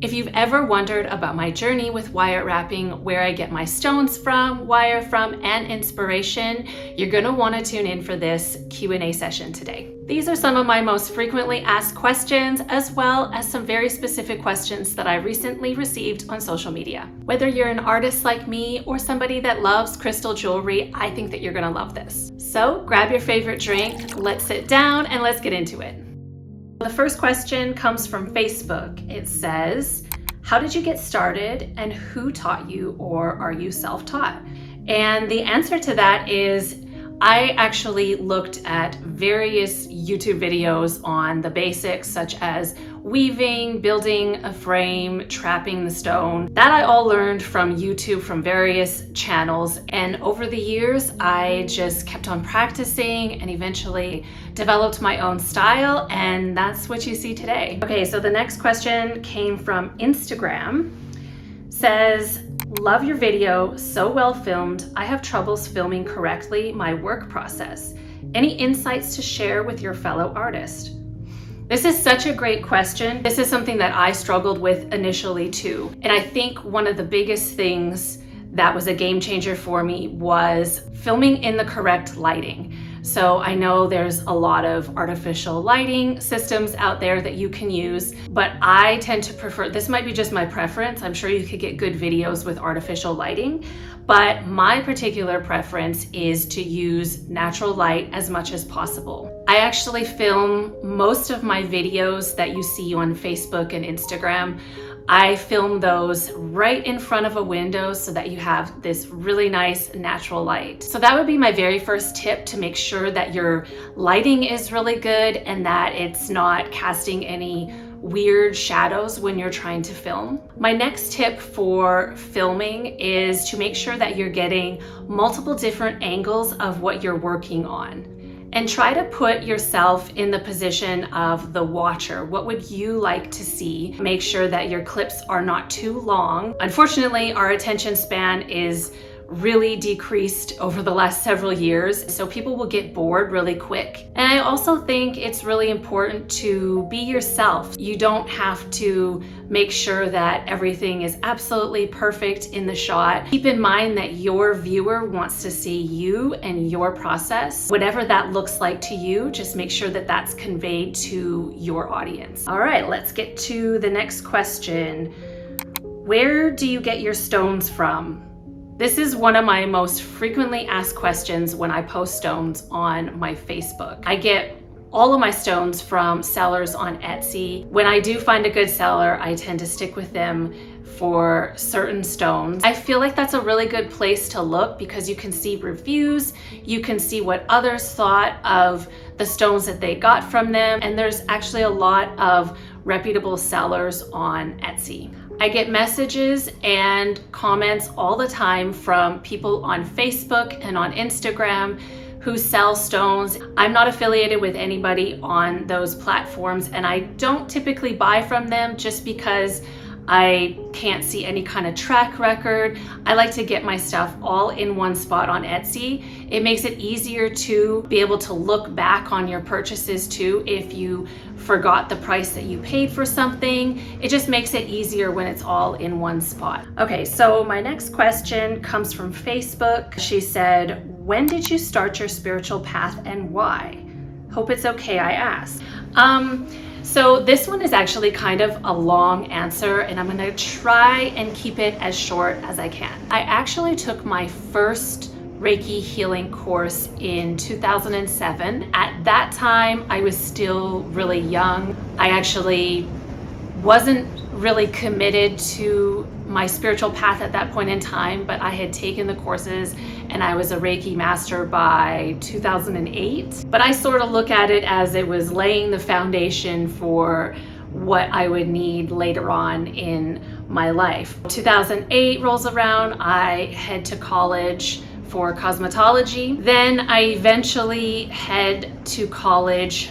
If you've ever wondered about my journey with wire wrapping, where I get my stones from, wire from, and inspiration, you're going to want to tune in for this Q&A session today. These are some of my most frequently asked questions, as well as some very specific questions that I recently received on social media. Whether you're an artist like me or somebody that loves crystal jewelry, I think that you're going to love this. So grab your favorite drink, let's sit down, and let's get into it. The first question comes from Facebook. It says, how did you get started and who taught you, or are you self-taught? And the answer to that is I actually looked at various YouTube videos on the basics, such as weaving, building a frame, trapping the stone. That I all learned from YouTube, from various channels. And over the years, I just kept on practicing and eventually developed my own style. And that's what you see today. Okay, so the next question came from Instagram. Says, love your video, so well filmed. I have troubles filming correctly my work process. Any insights to share with your fellow artist? This is such a great question. This is something that I struggled with initially too. And I think one of the biggest things that was a game changer for me was filming in the correct lighting. So I know there's a lot of artificial lighting systems out there that you can use, but I tend to prefer, this might be just my preference, I'm sure you could get good videos with artificial lighting, but my particular preference is to use natural light as much as possible. I actually film most of my videos that you see on Facebook and Instagram. I film those right in front of a window so that you have this really nice natural light. So that would be my very first tip, to make sure that your lighting is really good and that it's not casting any weird shadows when you're trying to film. My next tip for filming is to make sure that you're getting multiple different angles of what you're working on. And try to put yourself in the position of the watcher. What would you like to see? Make sure that your clips are not too long. Unfortunately, our attention span is really decreased over the last several years, so people will get bored really quick. And I also think it's really important to be yourself. You don't have to make sure that everything is absolutely perfect in the shot. Keep in mind that your viewer wants to see you and your process. Whatever that looks like to you, just make sure that that's conveyed to your audience. All right, let's get to the next question. Where do you get your stones from? This is one of my most frequently asked questions when I post stones on my Facebook. I get all of my stones from sellers on Etsy. When I do find a good seller, I tend to stick with them for certain stones. I feel like that's a really good place to look because you can see reviews, you can see what others thought of the stones that they got from them, and there's actually a lot of reputable sellers on Etsy. I get messages and comments all the time from people on Facebook and on Instagram who sell stones. I'm not affiliated with anybody on those platforms, and I don't typically buy from them just because I can't see any kind of track record. I like to get my stuff all in one spot on Etsy. It makes it easier to be able to look back on your purchases too if you forgot the price that you paid for something. It just makes it easier when it's all in one spot. Okay, so my next question comes from Facebook. She said, when did you start your spiritual path and why? Hope it's okay I ask. So this one is actually kind of a long answer, and I'm gonna try and keep it as short as I can. I actually took my first Reiki healing course in 2007. At that time, I was still really young. I actually wasn't really committed to my spiritual path at that point in time, but I had taken the courses and I was a Reiki master by 2008. But I sort of look at it as it was laying the foundation for what I would need later on in my life. 2008 rolls around, I head to college for cosmetology. Then I eventually head to college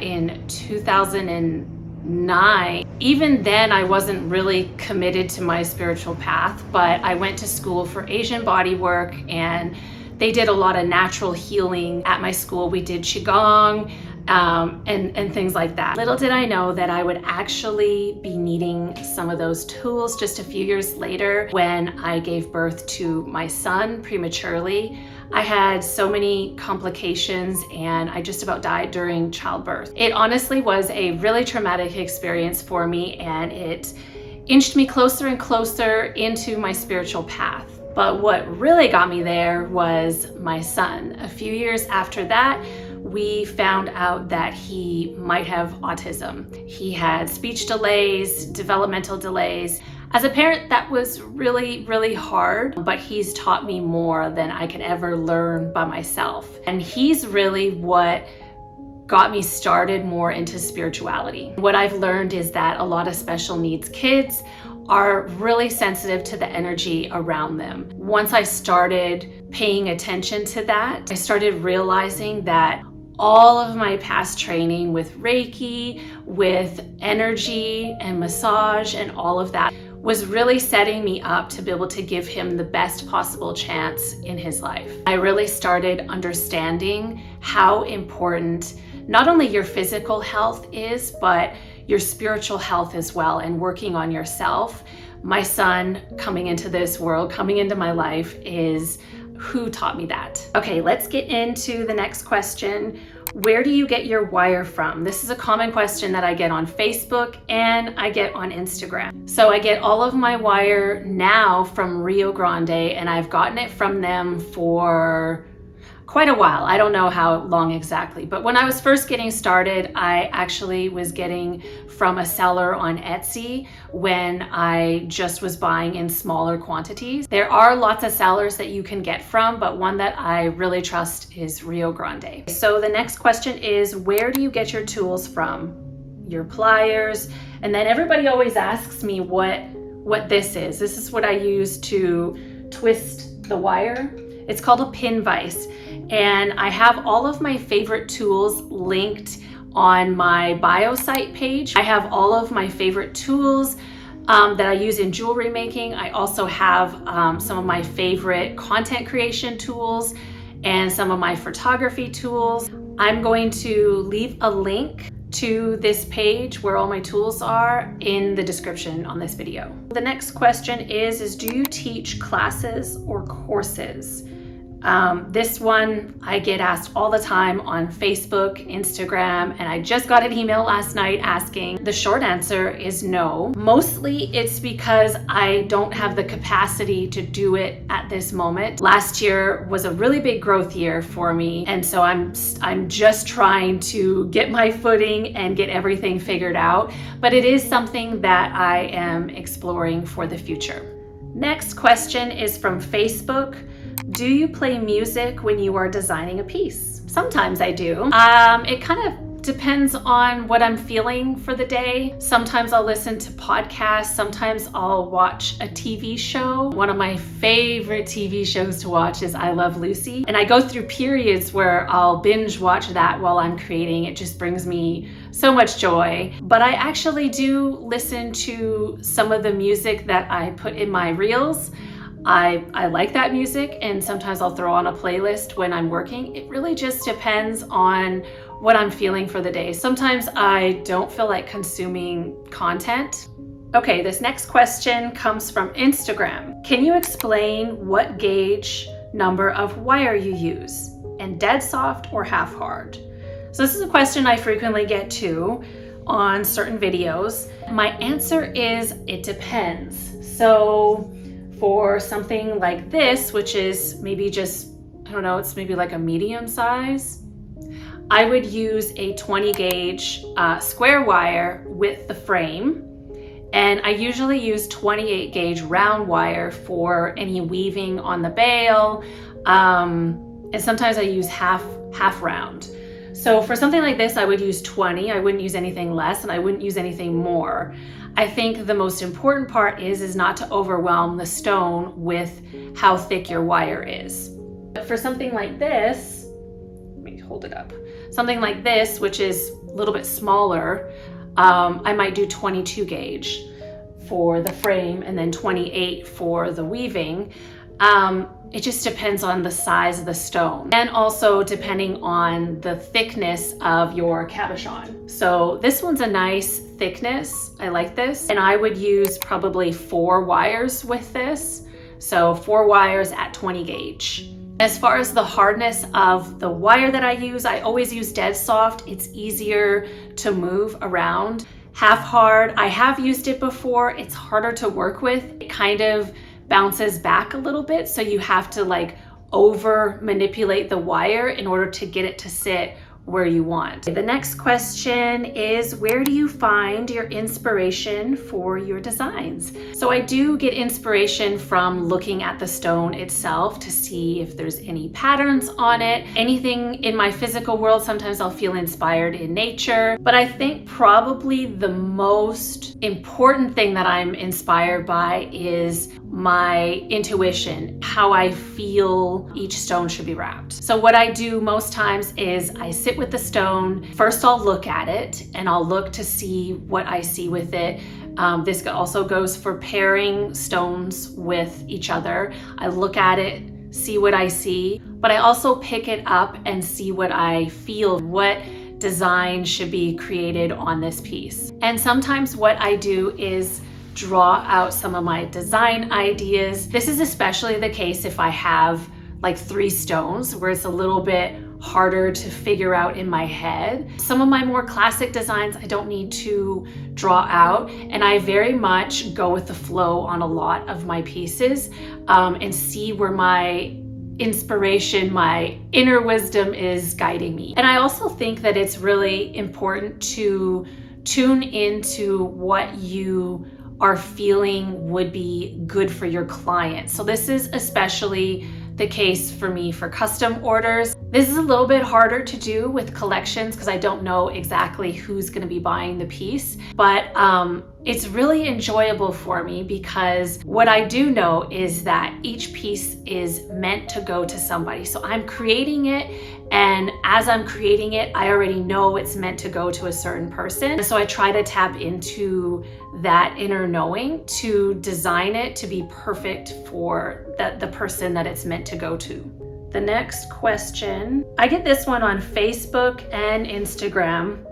in 2009. Even then, I wasn't really committed to my spiritual path, but I went to school for Asian body work, and they did a lot of natural healing at my school. We did Qigong, and things like that. Little did I know that I would actually be needing some of those tools just a few years later when I gave birth to my son prematurely. I had so many complications and I just about died during childbirth. It honestly was a really traumatic experience for me, and it inched me closer and closer into my spiritual path. But what really got me there was my son. A few years after that, we found out that he might have autism. He had speech delays, developmental delays. As a parent, that was really, really hard, but he's taught me more than I could ever learn by myself. And he's really what got me started more into spirituality. What I've learned is that a lot of special needs kids are really sensitive to the energy around them. Once I started paying attention to that, I started realizing that all of my past training with Reiki, with energy and massage and all of that was really setting me up to be able to give him the best possible chance in his life. I really started understanding how important not only your physical health is, but your spiritual health as well, and working on yourself. My son coming into this world, coming into my life, is who taught me that. Okay, let's get into the next question. Where do you get your wire from? This is a common question that I get on Facebook and I get on Instagram. So I get all of my wire now from Rio Grande, and I've gotten it from them for quite a while. I don't know how long exactly, but when I was first getting started, I actually was getting from a seller on Etsy when I just was buying in smaller quantities. There are lots of sellers that you can get from, but one that I really trust is Rio Grande. So the next question is, where do you get your tools from? Your pliers. And then everybody always asks me what this is. This is what I use to twist the wire. It's called a pin vise, and I have all of my favorite tools linked on my bio site page. I have all of my favorite tools that I use in jewelry making. I also have some of my favorite content creation tools and some of my photography tools. I'm going to leave a link to this page where all my tools are in the description on this video. The next question is do you teach classes or courses? This one I get asked all the time on Facebook, Instagram, and I just got an email last night asking. The short answer is no. Mostly it's because I don't have the capacity to do it at this moment. Last year was a really big growth year for me, and so I'm just trying to get my footing and get everything figured out, but it is something that I am exploring for the future. Next question is from Facebook. Do you play music when you are designing a piece? Sometimes I do. It kind of depends on what I'm feeling for the day. Sometimes I'll listen to podcasts. Sometimes I'll watch a TV show. One of my favorite TV shows to watch is I Love Lucy. And I go through periods where I'll binge watch that while I'm creating. It just brings me so much joy. But I actually do listen to some of the music that I put in my reels. I like that music, and sometimes I'll throw on a playlist when I'm working. It really just depends on what I'm feeling for the day. Sometimes I don't feel like consuming content. Okay, this next question comes from Instagram. Can you explain what gauge number of wire you use, and dead soft or half hard? So this is a question I frequently get too on certain videos. My answer is it depends. So for something like this, which is maybe just, I don't know, it's maybe like a medium size, I would use a 20 gauge square wire with the frame. And I usually use 28 gauge round wire for any weaving on the bail. And sometimes I use half round. So for something like this, I would use 20. I wouldn't use anything less, and I wouldn't use anything more. I think the most important part is not to overwhelm the stone with how thick your wire is. But for something like this, let me hold it up. Something like this, which is a little bit smaller, I might do 22 gauge for the frame and then 28 for the weaving. It just depends on the size of the stone and also depending on the thickness of your cabochon. So this one's a nice thickness. I like this. And I would use probably 4 wires with this. So 4 wires at 20 gauge. As far as the hardness of the wire that I use, I always use dead soft. It's easier to move around. Half hard, I have used it before. It's harder to work with. It kind of bounces back a little bit, so you have to like over manipulate the wire in order to get it to sit where you want. The next question is, where do you find your inspiration for your designs? So I do get inspiration from looking at the stone itself to see if there's any patterns on it. Anything in my physical world, sometimes I'll feel inspired in nature, but I think probably the most important thing that I'm inspired by is my intuition, how I feel each stone should be wrapped. So what I do most times is I sit with the stone. First, I'll look at it and I'll look to see what I see with it. This also goes for pairing stones with each other. I look at it, see what I see, but I also pick it up and see what I feel, what design should be created on this piece. And sometimes what I do is draw out some of my design ideas. This is especially the case if I have like 3 stones where it's a little bit harder to figure out in my head. Some of my more classic designs I don't need to draw out, and I very much go with the flow on a lot of my pieces and see where my inspiration, my inner wisdom is guiding me. And I also think that it's really important to tune into what you are feeling would be good for your client. So this is especially the case for me for custom orders. This is a little bit harder to do with collections because I don't know exactly who's going to be buying the piece, but it's really enjoyable for me because what I do know is that each piece is meant to go to somebody. So I'm creating it, and as I'm creating it, I already know it's meant to go to a certain person. And so I try to tap into that inner knowing to design it to be perfect for the person that it's meant to go to. The next question, I get this one on Facebook and Instagram.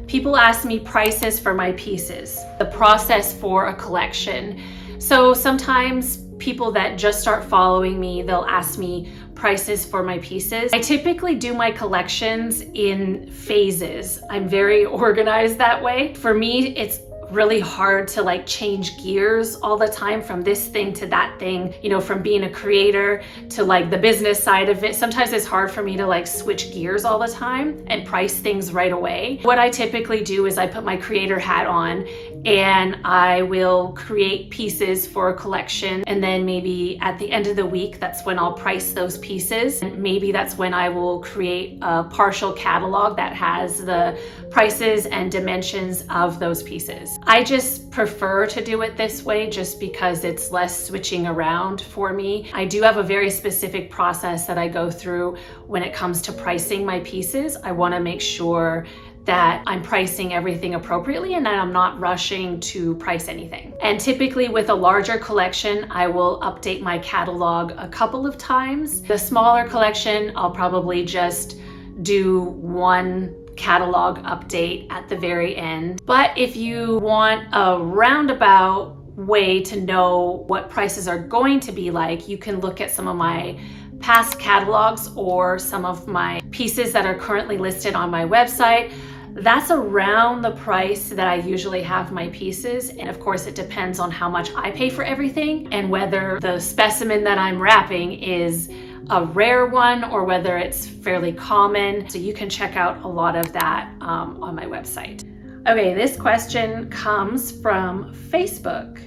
People ask me prices for my pieces, the process for a collection. So sometimes people that just start following me, they'll ask me prices for my pieces. I typically do my collections in phases. I'm very organized that way. For me, it's really hard to like change gears all the time from this thing to that thing, you know, from being a creator to like the business side of it. Sometimes it's hard for me to like switch gears all the time and price things right away. What I typically do is I put my creator hat on and I will create pieces for a collection, and then maybe at the end of the week, that's when I'll price those pieces. And maybe that's when I will create a partial catalog that has the prices and dimensions of those pieces. I just prefer to do it this way just because it's less switching around for me. I do have a very specific process that I go through when it comes to pricing my pieces. I want to make sure that I'm pricing everything appropriately and that I'm not rushing to price anything. And typically with a larger collection, I will update my catalog a couple of times. The smaller collection, I'll probably just do one catalog update at the very end. But if you want a roundabout way to know what prices are going to be like, you can look at some of my past catalogs or some of my pieces that are currently listed on my website. That's around the price that I usually have my pieces. And of course, it depends on how much I pay for everything and whether the specimen that I'm wrapping is a rare one or whether it's fairly common. So you can check out a lot of that on my website. Okay, this question comes from Facebook.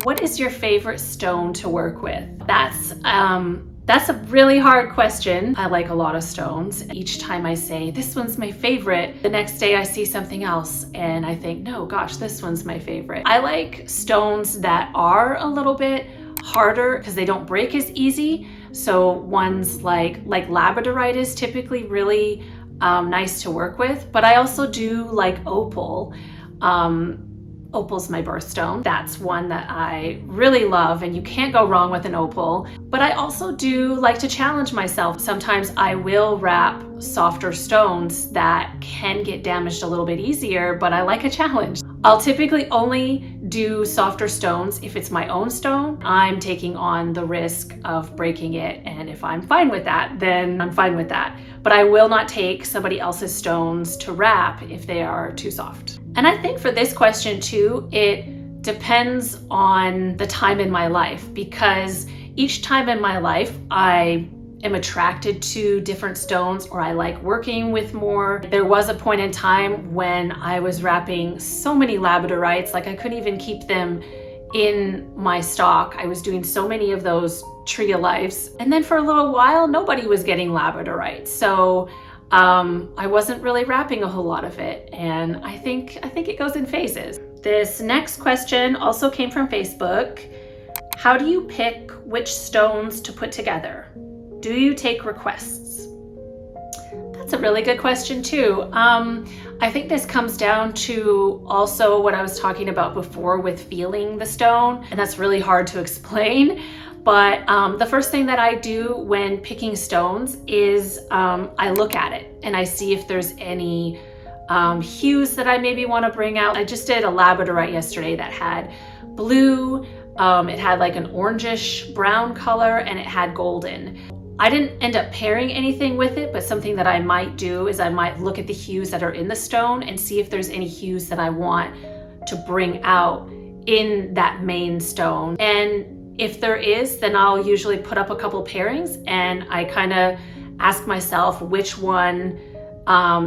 What is your favorite stone to work with? That's a really hard question. I like a lot of stones. Each time I say, this one's my favorite, the next day I see something else and I think, no, gosh, this one's my favorite. I like stones that are a little bit harder because they don't break as easy. So ones like labradorite is typically really nice to work with, but I also do like opal. Opal's my birthstone. That's one that I really love, and you can't go wrong with an opal. But I also do like to challenge myself. Sometimes I will wrap softer stones that can get damaged a little bit easier, but I like a challenge. I'll typically only do softer stones if it's my own stone. I'm taking on the risk of breaking it, and if I'm fine with that, then I'm fine with that. But I will not take somebody else's stones to wrap if they are too soft. And I think for this question too, it depends on the time in my life, because each time in my life I am attracted to different stones, or I like working with more. There was a point in time when I was wrapping so many labradorites, like I couldn't even keep them in my stock. I was doing so many of those tree of lives. And then for a little while, nobody was getting labradorite. So I wasn't really wrapping a whole lot of it. And I think it goes in phases. This next question also came from Facebook. How do you pick which stones to put together? Do you take requests? That's a really good question too. I think this comes down to also what I was talking about before with feeling the stone, and that's really hard to explain. But the first thing that I do when picking stones is I look at it and I see if there's any hues that I maybe want to bring out. I just did a labradorite yesterday that had blue, it had like an orangish brown color, and it had golden. I didn't end up pairing anything with it, but something that I might do is I might look at the hues that are in the stone and see if there's any hues that I want to bring out in that main stone. And if there is, then I'll usually put up a couple pairings and I kind of ask myself which one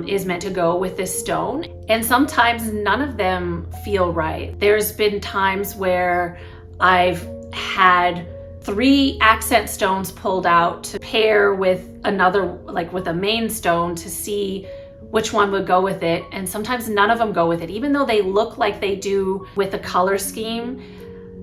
is meant to go with this stone. And sometimes none of them feel right. There's been times where I've had 3 accent stones pulled out to pair with another, like with a main stone, to see which one would go with it. And sometimes none of them go with it, even though they look like they do with the color scheme.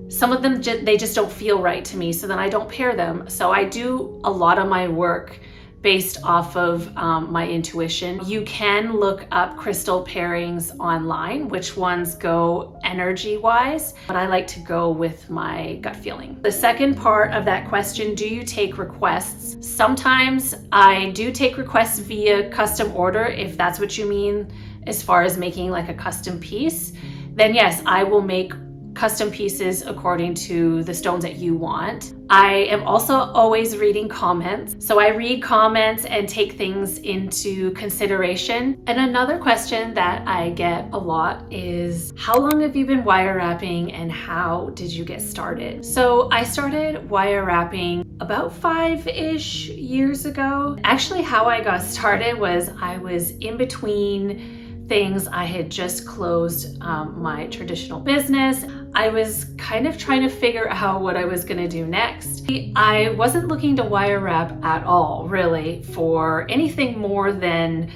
Some of them, they just don't feel right to me, so then I don't pair them. So I do a lot of my work based off of my intuition. You can look up crystal pairings online, which ones go energy-wise, but I like to go with my gut feeling. The second part of that question, do you take requests? Sometimes I do take requests via custom order, if that's what you mean as far as making like a custom piece. Then yes, I will make custom pieces according to the stones that you want. I am also always reading comments. So I read comments and take things into consideration. And another question that I get a lot is, how long have you been wire wrapping and how did you get started? So I started wire wrapping about 5-ish years ago. Actually, how I got started was I was in between things. I had just closed my traditional business. I was kind of trying to figure out what I was going to do next. I wasn't looking to wire wrap at all, really, for anything more than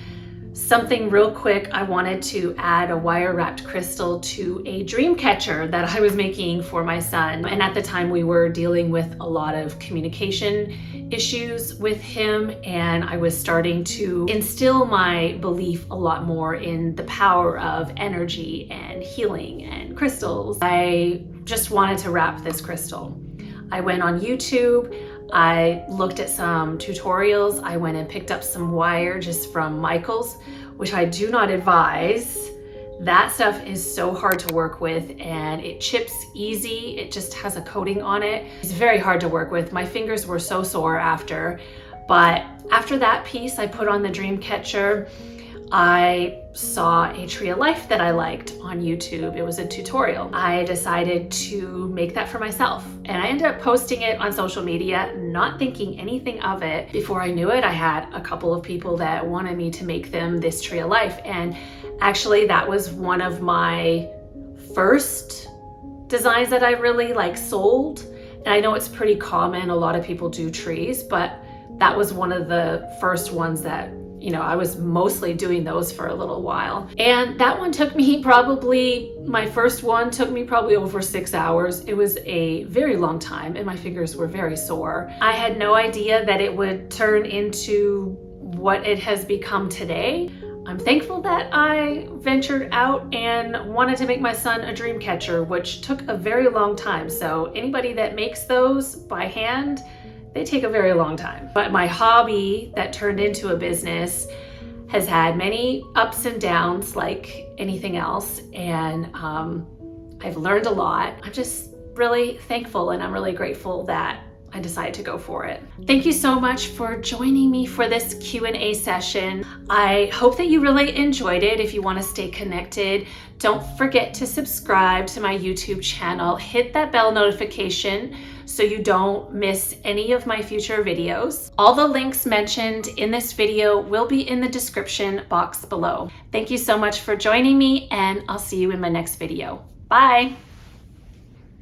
something real quick. I wanted to add a wire wrapped crystal to a dream catcher that I was making for my son. And at the time we were dealing with a lot of communication issues with him, and I was starting to instill my belief a lot more in the power of energy and healing and crystals. I just wanted to wrap this crystal. I went on YouTube. I looked at some tutorials. I went and picked up some wire just from Michaels, which I do not advise. That stuff is so hard to work with and it chips easy. It just has a coating on it. It's very hard to work with. My fingers were so sore after. But after that piece I put on the dream catcher, I saw a tree of life that I liked on YouTube. It was a tutorial. I decided to make that for myself, and I ended up posting it on social media, not thinking anything of it. Before I knew it, I had a couple of people that wanted me to make them this tree of life, and actually that was one of my first designs that I really sold. And I know it's pretty common, a lot of people do trees, but that was one of the first ones that I was mostly doing those for a little while. And that one took me my first one took me probably over 6 hours. It was a very long time and my fingers were very sore. I had no idea that it would turn into what it has become today. I'm thankful that I ventured out and wanted to make my son a dream catcher, which took a very long time. So anybody that makes those by hand, they take a very long time. But my hobby that turned into a business has had many ups and downs like anything else. And I've learned a lot. I'm just really thankful and I'm really grateful that I decided to go for it. Thank you so much for joining me for this Q&A session. I hope that you really enjoyed it. If you want to stay connected, don't forget to subscribe to my YouTube channel. Hit that bell notification so you don't miss any of my future videos. All the links mentioned in this video will be in the description box below. Thank you so much for joining me, and I'll see you in my next video. Bye.